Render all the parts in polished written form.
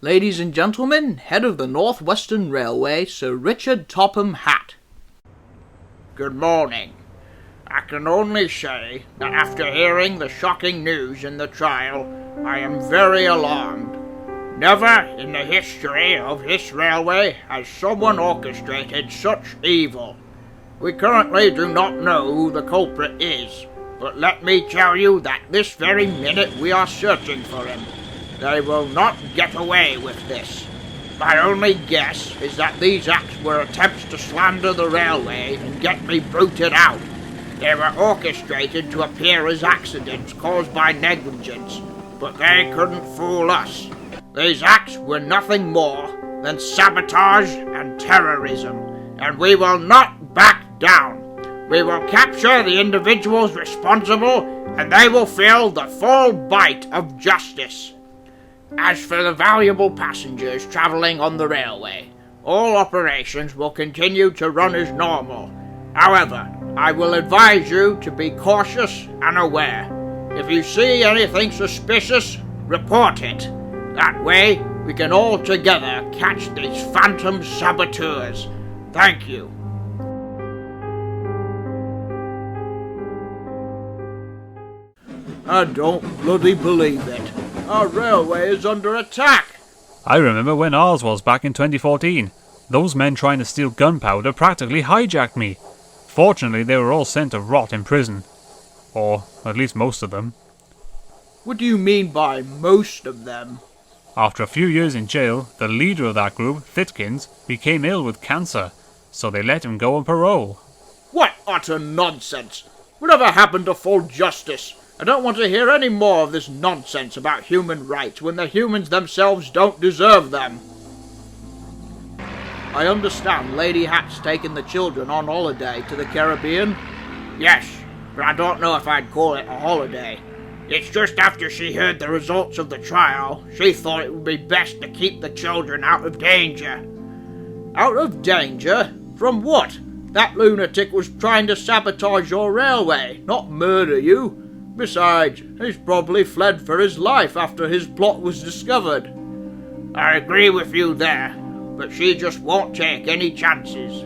Ladies and gentlemen, head of the North Western Railway, Sir Richard Topham Hatt. Good morning. I can only say that after hearing the shocking news in the trial, I am very alarmed. Never in the history of this railway has someone orchestrated such evil. We currently do not know who the culprit is, but let me tell you that this very minute we are searching for him. They will not get away with this. My only guess is that these acts were attempts to slander the railway and get me booted out. They were orchestrated to appear as accidents caused by negligence, but they couldn't fool us. These acts were nothing more than sabotage and terrorism, and we will not back down. We will capture the individuals responsible, and they will feel the full bite of justice. As for the valuable passengers travelling on the railway, all operations will continue to run as normal. However, I will advise you to be cautious and aware. If you see anything suspicious, report it. That way, we can all together catch these phantom saboteurs. Thank you. I don't bloody believe it. Our railway is under attack. I remember when ours was back in 2014. Those men trying to steal gunpowder practically hijacked me. Fortunately, they were all sent to rot in prison. Or at least most of them. What do you mean by most of them? After a few years in jail, the leader of that group, Thitkins, became ill with cancer, so they let him go on parole. What utter nonsense! Whatever happened to full justice? I don't want to hear any more of this nonsense about human rights when the humans themselves don't deserve them. I understand Lady Hatt's taken the children on holiday to the Caribbean. Yes, but I don't know if I'd call it a holiday. It's just after she heard the results of the trial, she thought it would be best to keep the children out of danger. Out of danger? From what? That lunatic was trying to sabotage your railway, not murder you. Besides, he's probably fled for his life after his plot was discovered. I agree with you there, but she just won't take any chances.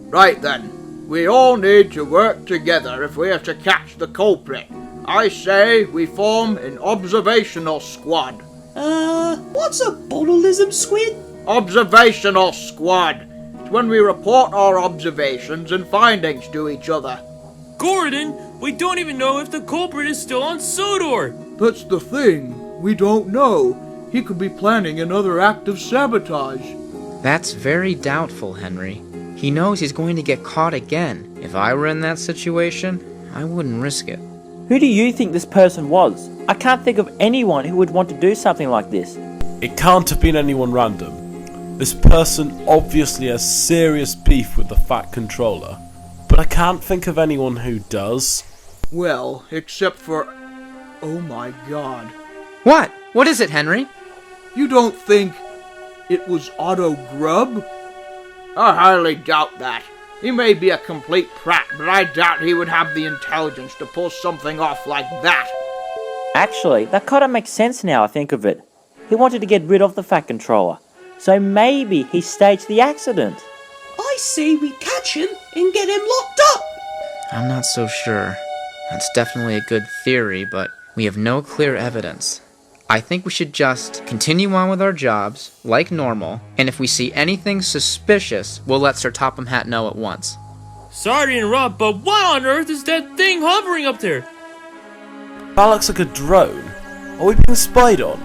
Right then, we all need to work together if we are to catch the culprit. I say we form an observational squad. What's a botulism squid? Observational squad. It's when we report our observations and findings to each other. Gordon, we don't even know if the culprit is still on Sodor. That's the thing. We don't know. He could be planning another act of sabotage. That's very doubtful, Henry. He knows he's going to get caught again. If I were in that situation, I wouldn't risk it. Who do you think this person was? I can't think of anyone who would want to do something like this. It can't have been anyone random. This person obviously has serious beef with the Fat Controller, but I can't think of anyone who does. Well, except for... Oh my god. What? What is it, Henry? You don't think it was Otto Grubb? I highly doubt that. He may be a complete prat, but I doubt he would have the intelligence to pull something off like that. Actually, that kind of makes sense now I think of it. He wanted to get rid of the Fat Controller, so maybe he staged the accident. I say we catch him and get him locked up. I'm not so sure. That's definitely a good theory, but we have no clear evidence. I think we should just continue on with our jobs, like normal, and if we see anything suspicious, we'll let Sir Topham Hatt know at once. Sorry to interrupt, but what on earth is that thing hovering up there? That looks like a drone. Are we being spied on?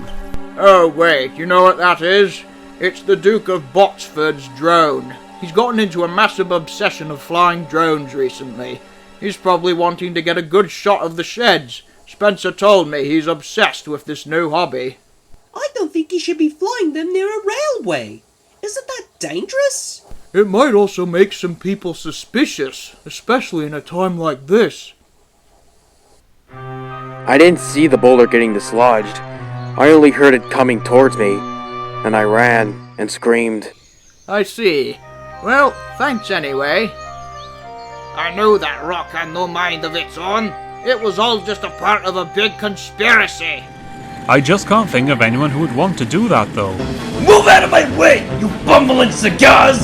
Oh wait, you know what that is? It's the Duke of Botsford's drone. He's gotten into a massive obsession of flying drones recently. He's probably wanting to get a good shot of the sheds. Spencer told me he's obsessed with this new hobby. I don't think he should be flying them near a railway. Isn't that dangerous? It might also make some people suspicious, especially in a time like this. I didn't see the boulder getting dislodged. I only heard it coming towards me, and I ran and screamed. I see. Well, thanks anyway. I knew that rock had no mind of its own. It was all just a part of a big conspiracy. I just can't think of anyone who would want to do that though. Move out of my way, you bumbling cigars!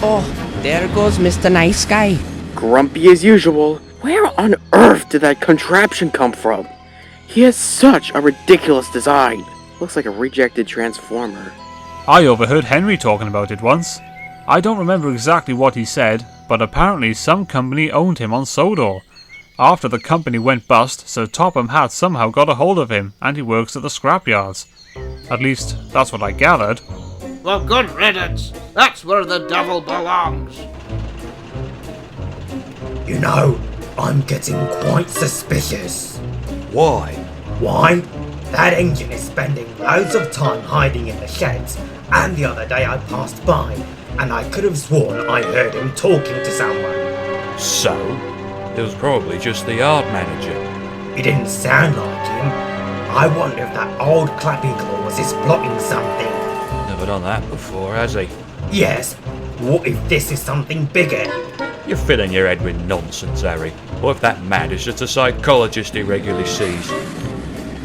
Oh, there goes Mr. Nice Guy. Grumpy as usual. Where on earth did that contraption come from? He has such a ridiculous design. Looks like a rejected Transformer. I overheard Henry talking about it once. I don't remember exactly what he said, but apparently some company owned him on Sodor. After the company went bust, Sir Topham Hatt somehow got a hold of him, and he works at the scrapyards. At least, that's what I gathered. Well, good riddance. That's where the devil belongs. You know, I'm getting quite suspicious. Why? Why? That engine is spending loads of time hiding in the sheds, and the other day I passed by, and I could have sworn I heard him talking to someone. So? It was probably just the yard manager. It didn't sound like him. I wonder if that old Clappy Claus is plotting something. Never done that before, has he? Yes. What if this is something bigger? You're filling your head with nonsense, Harry. What if that man is just a psychologist he regularly sees?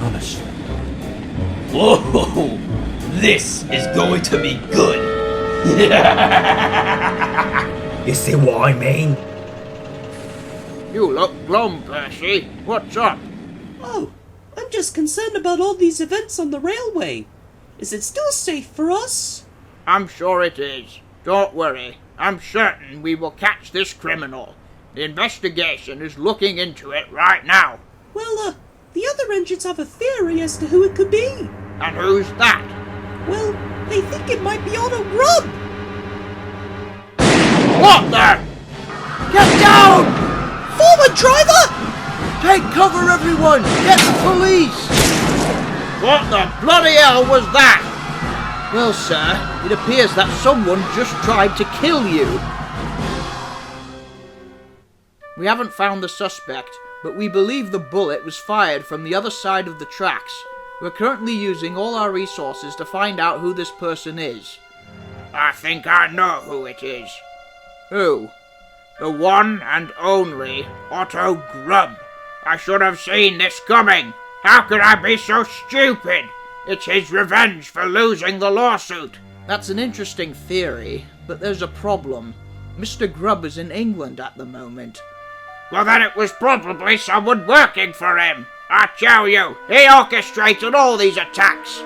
Honest. Whoa! This is going to be good! You see what I mean? You look glum, Percy. What's up? Oh, I'm just concerned about all these events on the railway. Is it still safe for us? I'm sure it is. Don't worry. I'm certain we will catch this criminal. The investigation is looking into it right now. Well, the other engines have a theory as to who it could be. And who's that? Well, they think it might be Otto Grubb. What the? Get down! Forward, driver! Take cover, everyone! Get the police! What the bloody hell was that? Well, sir, it appears that someone just tried to kill you. We haven't found the suspect, but we believe the bullet was fired from the other side of the tracks. We're currently using all our resources to find out who this person is. I think I know who it is. Who? The one and only Otto Grubb. I should have seen this coming. How could I be so stupid? It's his revenge for losing the lawsuit. That's an interesting theory, but there's a problem. Mr. Grubb is in England at the moment. Well, then it was probably someone working for him. I tell you, he orchestrated all these attacks.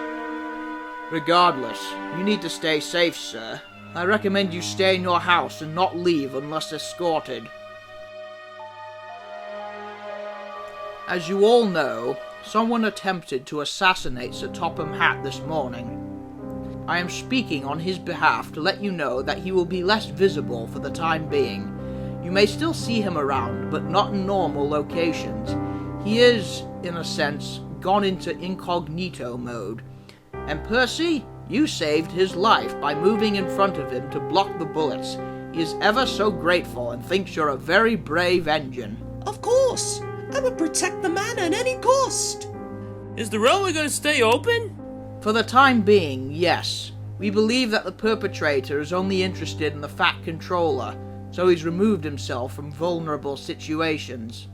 Regardless, you need to stay safe, sir. I recommend you stay in your house and not leave unless escorted. As you all know, someone attempted to assassinate Sir Topham Hatt this morning. I am speaking on his behalf to let you know that he will be less visible for the time being. You may still see him around, but not in normal locations. He is, in a sense, gone into incognito mode. And Percy, you saved his life by moving in front of him to block the bullets. He is ever so grateful and thinks you're a very brave engine. Of course! I would protect the man at any cost! Is the railway going to stay open? For the time being, yes. We believe that the perpetrator is only interested in the Fat Controller, so he's removed himself from vulnerable situations.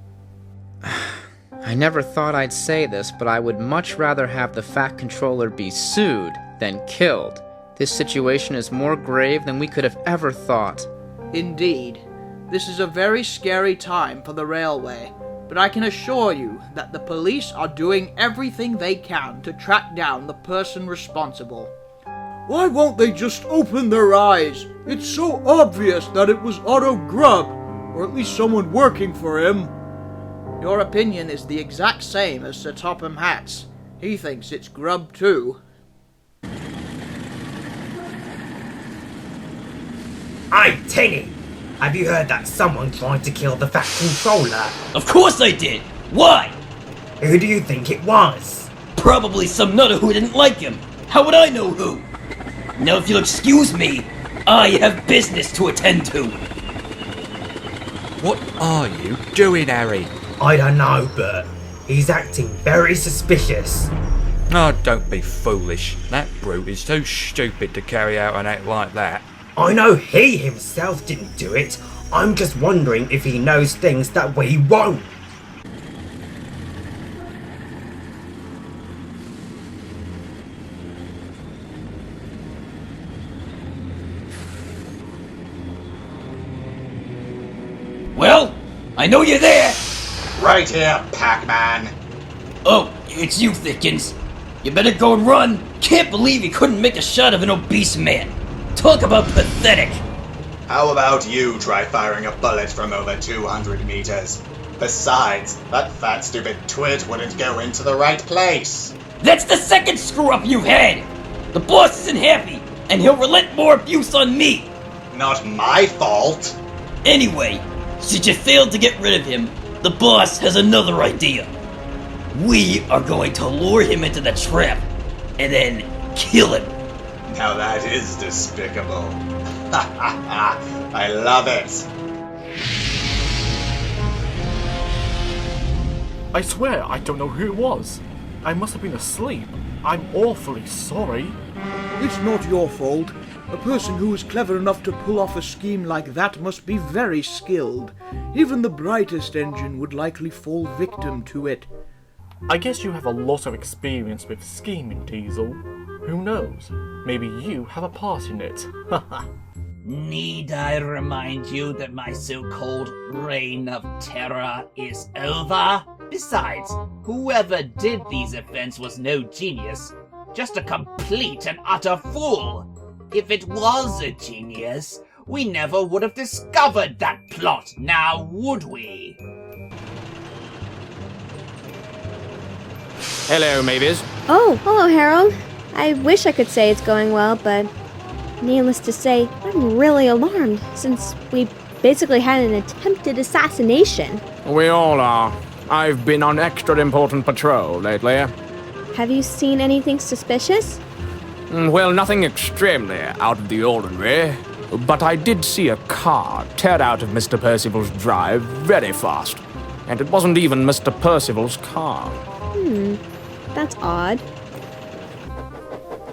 I never thought I'd say this, but I would much rather have the Fat Controller be sued than killed. This situation is more grave than we could have ever thought. Indeed. This is a very scary time for the railway, but I can assure you that the police are doing everything they can to track down the person responsible. Why won't they just open their eyes? It's so obvious that it was Otto Grubb, or at least someone working for him. Your opinion is the exact same as Sir Topham Hatt's. He thinks it's Grubb too. Hey, Tenny! Have you heard that someone tried to kill the Fat Controller? Of course I did! Why? Who do you think it was? Probably some nutter who didn't like him. How would I know who? Now if you'll excuse me, I have business to attend to. What are you doing, Harry? I don't know, but he's acting very suspicious. Oh, don't be foolish. That brute is too stupid to carry out an act like that. I know he himself didn't do it. I'm just wondering if he knows things that we won't. Well, I know you're there! Right here, Pac-Man. Oh, it's you, Thickens. You better go and run. Can't believe you couldn't make a shot of an obese man. Talk about pathetic. How about you try firing a bullet from over 200 meters? Besides, that fat stupid twit wouldn't go into the right place. That's the second screw-up you've had! The boss isn't happy, and he'll relent more abuse on me! Not my fault! Anyway, since you failed to get rid of him, the boss has another idea. We are going to lure him into the trap, and then kill him. Now that is despicable. Ha ha ha! I love it! I swear I don't know who it was. I must have been asleep. I'm awfully sorry. It's not your fault. A person who is clever enough to pull off a scheme like that must be very skilled. Even the brightest engine would likely fall victim to it. I guess you have a lot of experience with scheming, Diesel. Who knows? Maybe you have a part in it. Haha. Need I remind you that my so-called reign of terror is over? Besides, whoever did these events was no genius, just a complete and utter fool. If it was a genius, we never would have discovered that plot, now would we? Hello, Mavis. Oh, hello, Harold. I wish I could say it's going well, but needless to say, I'm really alarmed since we basically had an attempted assassination. We all are. I've been on extra important patrol lately. Have you seen anything suspicious? Well, nothing extremely out of the ordinary, but I did see a car tear out of Mr. Percival's drive very fast, and it wasn't even Mr. Percival's car. That's odd.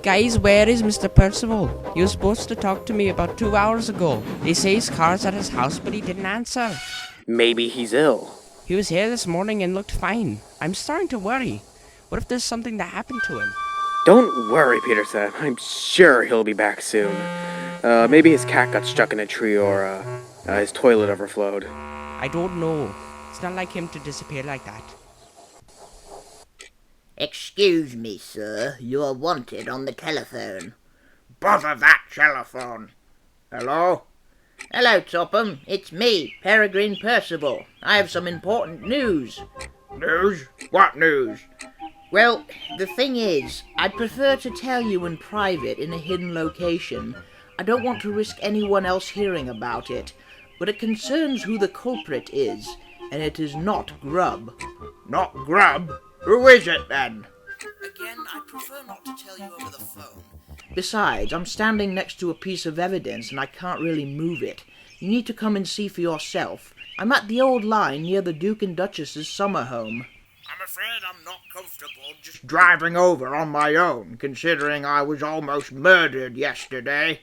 Guys, where is Mr. Percival? He was supposed to talk to me about 2 hours ago. They say his car's at his house, but he didn't answer. Maybe he's ill. He was here this morning and looked fine. I'm starting to worry. What if there's something that happened to him? Don't worry, Peterson. I'm sure he'll be back soon. Maybe his cat got stuck in a tree or his toilet overflowed. I don't know. It's not like him to disappear like that. Excuse me, sir. You are wanted on the telephone. Bother that telephone. Hello? Hello, Topham. It's me, Peregrine Percival. I have some important news. News? What news? Well, the thing is, I'd prefer to tell you in private in a hidden location. I don't want to risk anyone else hearing about it, but it concerns who the culprit is, and it is not Grubb. Not Grubb? Who is it, then? Again, I prefer not to tell you over the phone. Besides, I'm standing next to a piece of evidence and I can't really move it. You need to come and see for yourself. I'm at the old line near the Duke and Duchess's summer home. I'm afraid I'm not comfortable just driving over on my own, considering I was almost murdered yesterday.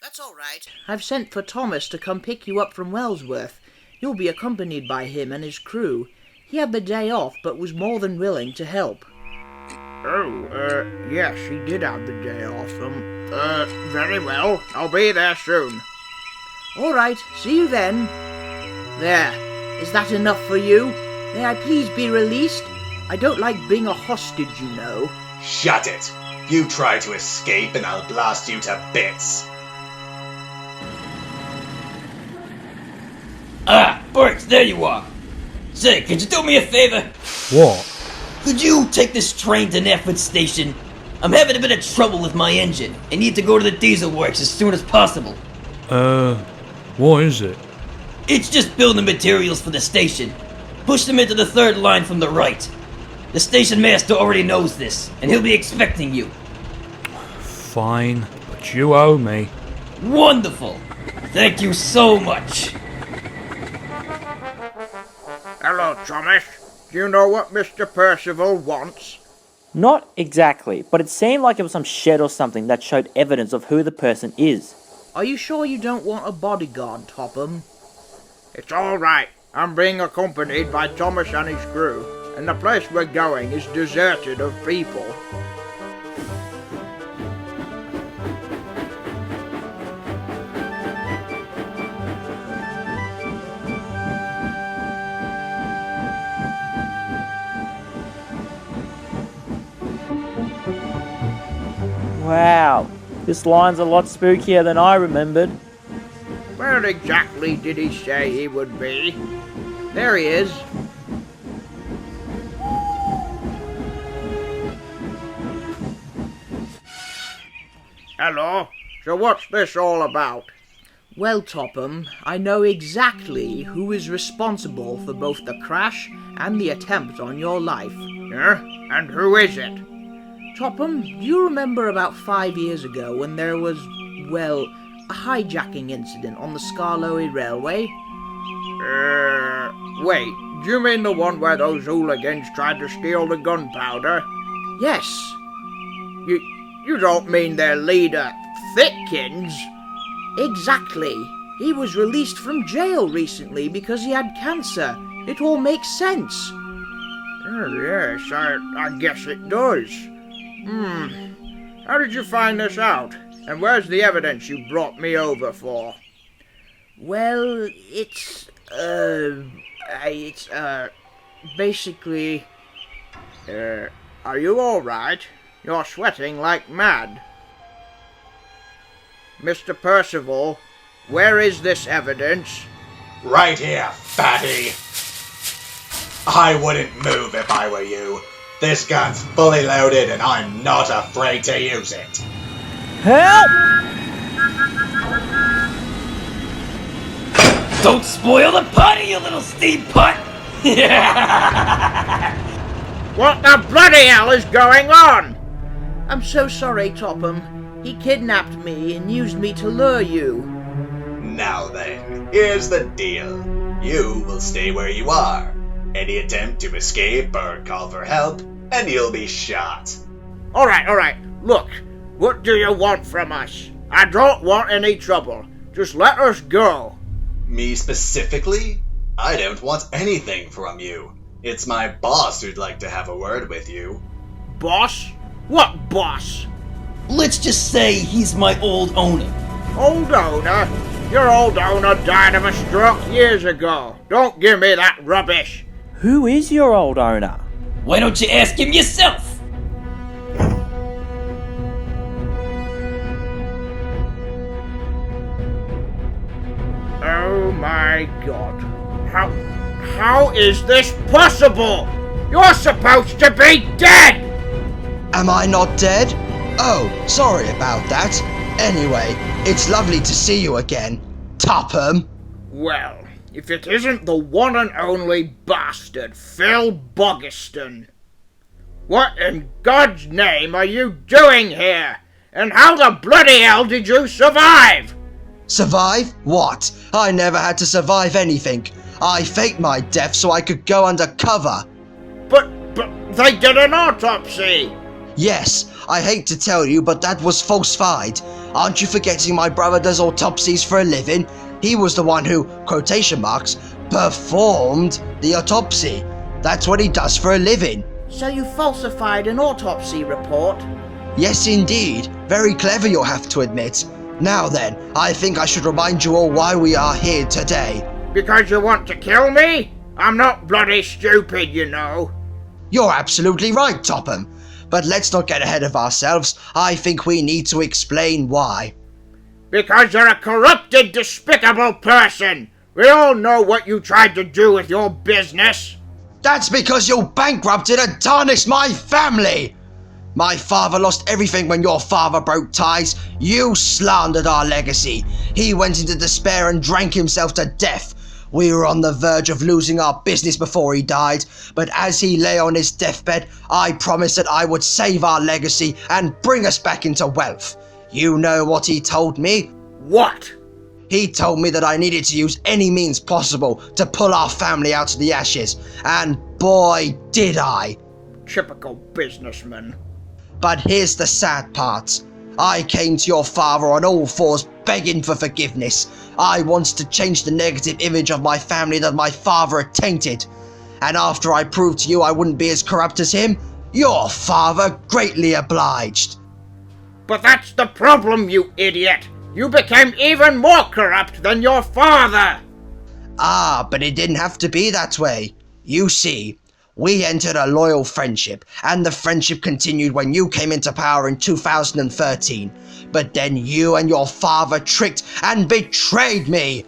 That's all right. I've sent for Thomas to come pick you up from Wellsworth. You'll be accompanied by him and his crew. He had the day off, but was more than willing to help. Yes, he did have the day off. Very well. I'll be there soon. All right, see you then. There. Is that enough for you? May I please be released? I don't like being a hostage, you know. Shut it! You try to escape and I'll blast you to bits. Ah, Bert, there you are. Say, could you do me a favor? What? Could you take this train to Netford Station? I'm having a bit of trouble with my engine. I need to go to the diesel works as soon as possible. What is it? It's just building materials for the station. Push them into the third line from the right. The station master already knows this, and he'll be expecting you. Fine, but you owe me. Wonderful! Thank you so much. Hello, Thomas. Do you know what Mr. Percival wants? Not exactly, but it seemed like it was some shed or something that showed evidence of who the person is. Are you sure you don't want a bodyguard, Topham? It's all right. I'm being accompanied by Thomas and his crew, and the place we're going is deserted of people. Wow, this line's a lot spookier than I remembered. Where exactly did he say he would be? There he is. Hello. So what's this all about? Well, Topham, I know exactly who is responsible for both the crash and the attempt on your life. Yeah? And who is it? Topham, do you remember about 5 years ago when there was, well, a hijacking incident on the Skarloey Railway? Wait, do you mean the one where those hooligans tried to steal the gunpowder? Yes. You don't mean their leader, Thickins? Exactly. He was released from jail recently because he had cancer. It all makes sense. Oh, yes, I guess it does. How did you find this out? And where's the evidence you brought me over for? Well, basically... Are you alright? You're sweating like mad. Mr. Percival, where is this evidence? Right here, fatty. I wouldn't move if I were you. This gun's fully loaded and I'm not afraid to use it. Help! Don't spoil the party, you little steam putt! What the bloody hell is going on? I'm so sorry, Topham. He kidnapped me and used me to lure you. Now then, here's the deal. You will stay where you are. Any attempt to escape or call for help, and you'll be shot. Alright. Look, what do you want from us? I don't want any trouble. Just let us go. Me specifically? I don't want anything from you. It's my boss who'd like to have a word with you. Boss? What boss? Let's just say he's my old owner. Old owner? Your old owner died of a stroke years ago. Don't give me that rubbish. Who is your old owner? Why don't you ask him yourself? Oh my god. How is this possible? You're supposed to be dead! Am I not dead? Oh, sorry about that. Anyway, it's lovely to see you again, Topham. Well, if it isn't the one and only bastard, Phil Boggiston. What in God's name are you doing here? And how the bloody hell did you survive? Survive? What? I never had to survive anything. I faked my death so I could go under cover. But they did an autopsy! Yes, I hate to tell you, but that was falsified. Aren't you forgetting my brother does autopsies for a living? He was the one who, quotation marks, performed the autopsy. That's what he does for a living. So you falsified an autopsy report? Yes, indeed. Very clever, you'll have to admit. Now then, I think I should remind you all why we are here today. Because you want to kill me? I'm not bloody stupid, you know. You're absolutely right, Topham. But let's not get ahead of ourselves. I think we need to explain why. Because you're a corrupted, despicable person. We all know what you tried to do with your business. That's because you bankrupted and tarnished my family. My father lost everything when your father broke ties. You slandered our legacy. He went into despair and drank himself to death. We were on the verge of losing our business before he died, but as he lay on his deathbed, I promised that I would save our legacy and bring us back into wealth. You know what he told me? What? He told me that I needed to use any means possible to pull our family out of the ashes, and boy did I. Typical businessman. But here's the sad part. I came to your father on all fours begging for forgiveness. I wanted to change the negative image of my family that my father had tainted. And after I proved to you I wouldn't be as corrupt as him, your father greatly obliged. But that's the problem, you idiot. You became even more corrupt than your father. Ah, but it didn't have to be that way. You see, We entered a loyal friendship, and the friendship continued when you came into power in 2013. But then you and your father tricked and betrayed me.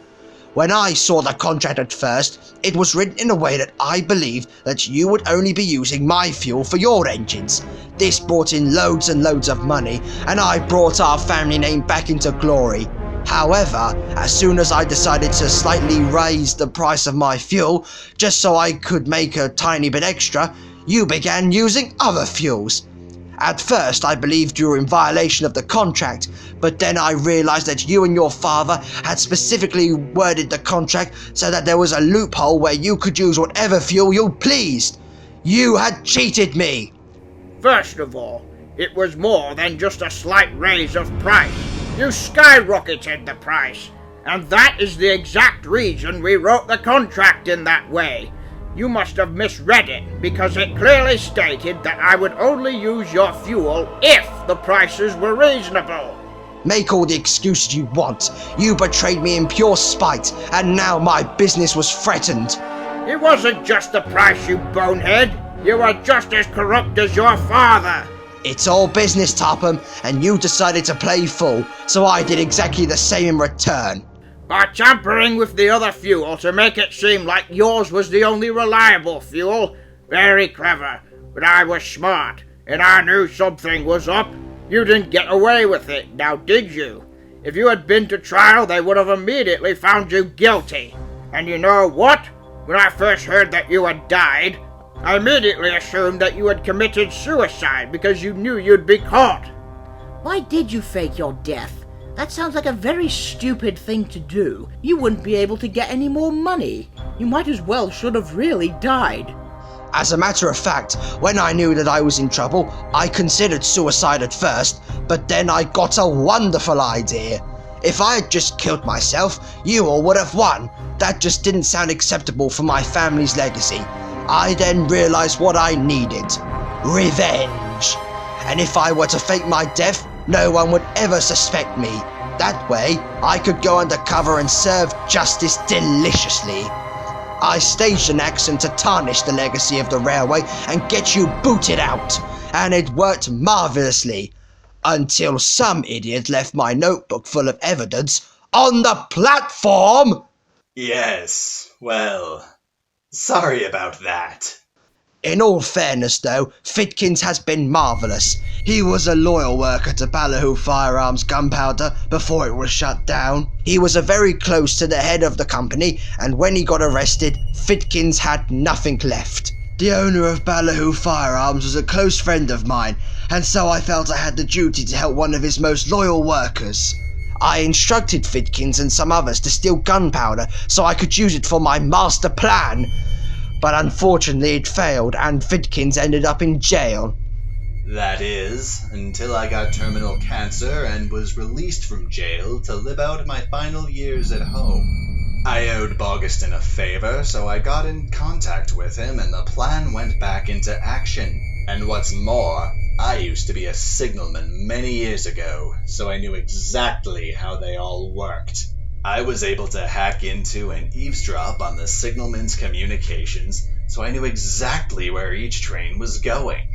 When I saw the contract at first, it was written in a way that I believed that you would only be using my fuel for your engines. This brought in loads and loads of money, and I brought our family name back into glory. However, as soon as I decided to slightly raise the price of my fuel, just so I could make a tiny bit extra, you began using other fuels. At first, I believed you were in violation of the contract, but then I realized that you and your father had specifically worded the contract so that there was a loophole where you could use whatever fuel you pleased. You had cheated me. First of all, it was more than just a slight raise of price. You skyrocketed the price, and that is the exact reason we wrote the contract in that way. You must have misread it, because it clearly stated that I would only use your fuel if the prices were reasonable. Make all the excuses you want. You betrayed me in pure spite, and now my business was threatened. It wasn't just the price, you bonehead. You were just as corrupt as your father. It's all business, Topham, and you decided to play full, so I did exactly the same in return. By tampering with the other fuel to make it seem like yours was the only reliable fuel. Very clever, but I was smart, and I knew something was up. You didn't get away with it, now did you? If you had been to trial, they would have immediately found you guilty. And you know what? When I first heard that you had died, I immediately assumed that you had committed suicide because you knew you'd be caught. Why did you fake your death? That sounds like a very stupid thing to do. You wouldn't be able to get any more money. You might as well should have really died. As a matter of fact, when I knew that I was in trouble, I considered suicide at first, but then I got a wonderful idea. If I had just killed myself, you all would have won. That just didn't sound acceptable for my family's legacy. I then realized what I needed. Revenge. And if I were to fake my death, no one would ever suspect me. That way, I could go undercover and serve justice deliciously. I staged an accident to tarnish the legacy of the railway and get you booted out. And it worked marvelously. Until some idiot left my notebook full of evidence on the platform! Yes, well, sorry about that. In all fairness though, Fitkins has been marvellous. He was a loyal worker to Ballyhoo Firearms Gunpowder before it was shut down. He was very close to the head of the company, and when he got arrested, Fitkins had nothing left. The owner of Ballyhoo Firearms was a close friend of mine, and so I felt I had the duty to help one of his most loyal workers. I instructed Fitkins and some others to steal gunpowder so I could use it for my master plan. But unfortunately it failed, and Fitkins ended up in jail. That is, until I got terminal cancer and was released from jail to live out my final years at home. I owed Bogiston a favor, so I got in contact with him and the plan went back into action. And what's more, I used to be a signalman many years ago, so I knew exactly how they all worked. I was able to hack into and eavesdrop on the signalman's communications, so I knew exactly where each train was going.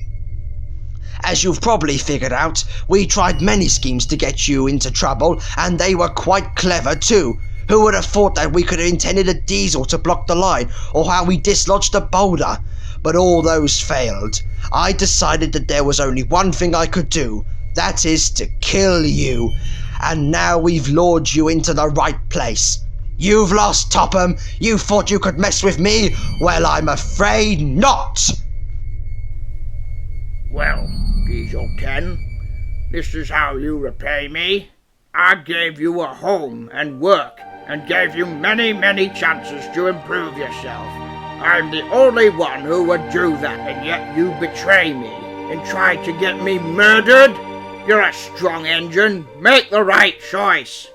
As you've probably figured out, we tried many schemes to get you into trouble, and they were quite clever too. Who would have thought that we could have intended a diesel to block the line, or how we dislodged a boulder? But all those failed. I decided that there was only one thing I could do, that is to kill you. And now we've lured you into the right place. You've lost, Topham. You thought you could mess with me? Well, I'm afraid not. Well, Diesel 10, this is how you repay me. I gave you a home and work, and gave you many, many chances to improve yourself. I'm the only one who would do that, and yet you betray me and try to get me murdered? You're a strong engine. Make the right choice.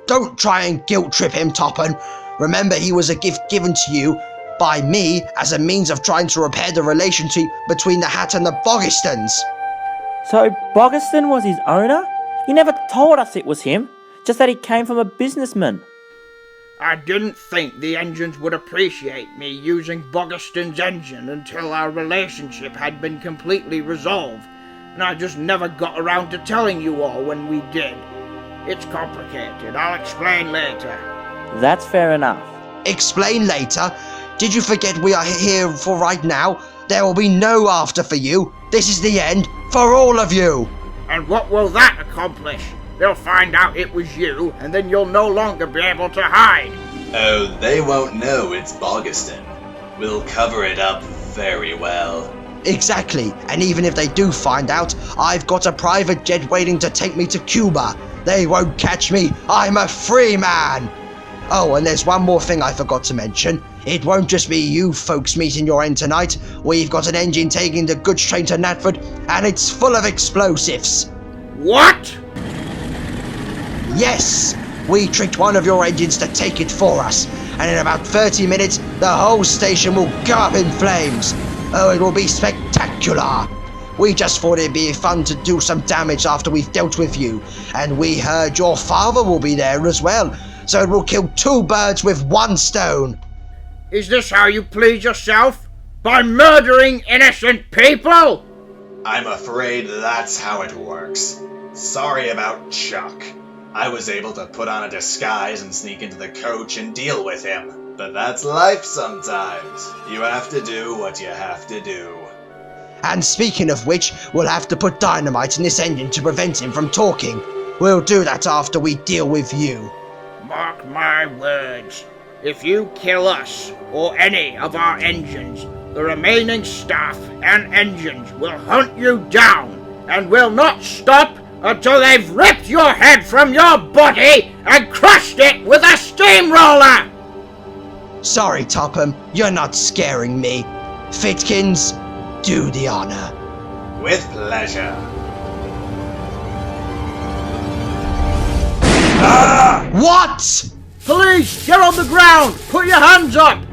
Don't try and guilt-trip him, Topham. Remember, he was a gift given to you by me as a means of trying to repair the relationship between the Hat and the Bogistons. So Bogiston was his owner? You never told us it was him, just that he came from a businessman. I didn't think the engines would appreciate me using Bogiston's engine until our relationship had been completely resolved, and I just never got around to telling you all when we did. It's complicated. I'll explain later. That's fair enough. Explain later? Did you forget we are here for right now? There will be no after for you. This is the end for all of you. And what will that accomplish? They'll find out it was you, and then you'll no longer be able to hide. Oh, they won't know it's Bogiston. We'll cover it up very well. Exactly, and even if they do find out, I've got a private jet waiting to take me to Cuba. They won't catch me. I'm a free man. Oh, and there's one more thing I forgot to mention. It won't just be you folks meeting your end tonight. We've got an engine taking the goods train to Natford, and it's full of explosives. What? Yes! We tricked one of your engines to take it for us, and in about 30 minutes, the whole station will go up in flames. Oh, it will be spectacular! We just thought it'd be fun to do some damage after we've dealt with you, and we heard your father will be there as well, so it will kill 2 birds with 1 stone. Is this how you please yourself? By murdering innocent people? I'm afraid that's how it works. Sorry about Chuck. I was able to put on a disguise and sneak into the coach and deal with him. But that's life sometimes. You have to do what you have to do. And speaking of which, we'll have to put dynamite in this engine to prevent him from talking. We'll do that after we deal with you. Mark my words. If you kill us, or any of our engines, the remaining staff and engines will hunt you down, and will not stop until they've ripped your head from your body and crushed it with a steamroller! Sorry, Topham, you're not scaring me. Fitkins, do the honor. With pleasure. What? Police, get on the ground! Put your hands up!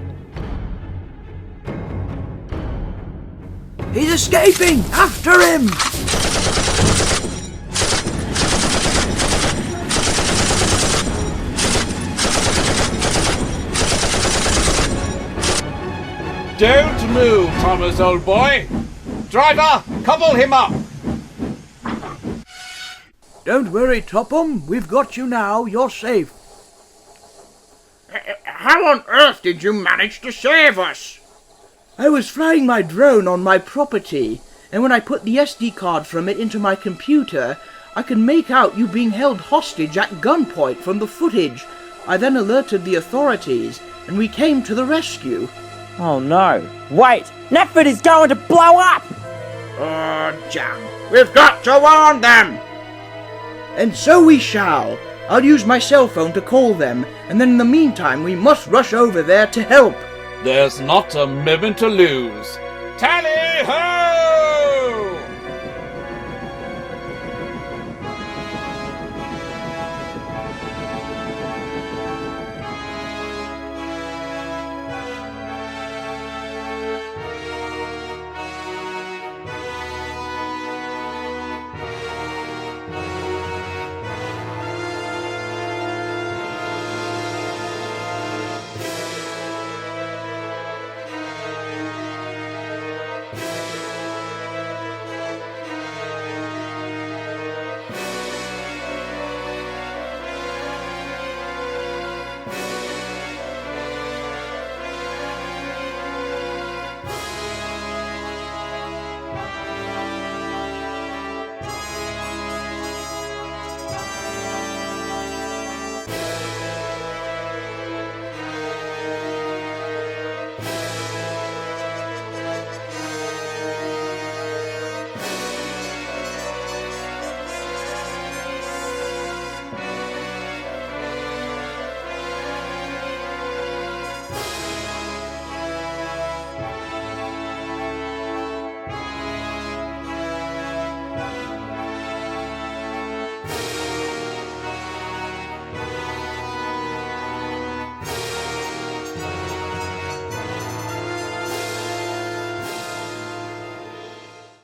He's escaping! After him! Don't move, Thomas, old boy! Driver, couple him up! Don't worry, Topham. We've got you now. You're safe. How on earth did you manage to save us? I was flying my drone on my property, and when I put the SD card from it into my computer, I could make out you being held hostage at gunpoint from the footage. I then alerted the authorities, and we came to the rescue. Oh no. Wait! Natford is going to blow up! Oh, damn. We've got to warn them! And so we shall. I'll use my cell phone to call them, and then in the meantime we must rush over there to help. There's not a moment to lose. Tally ho!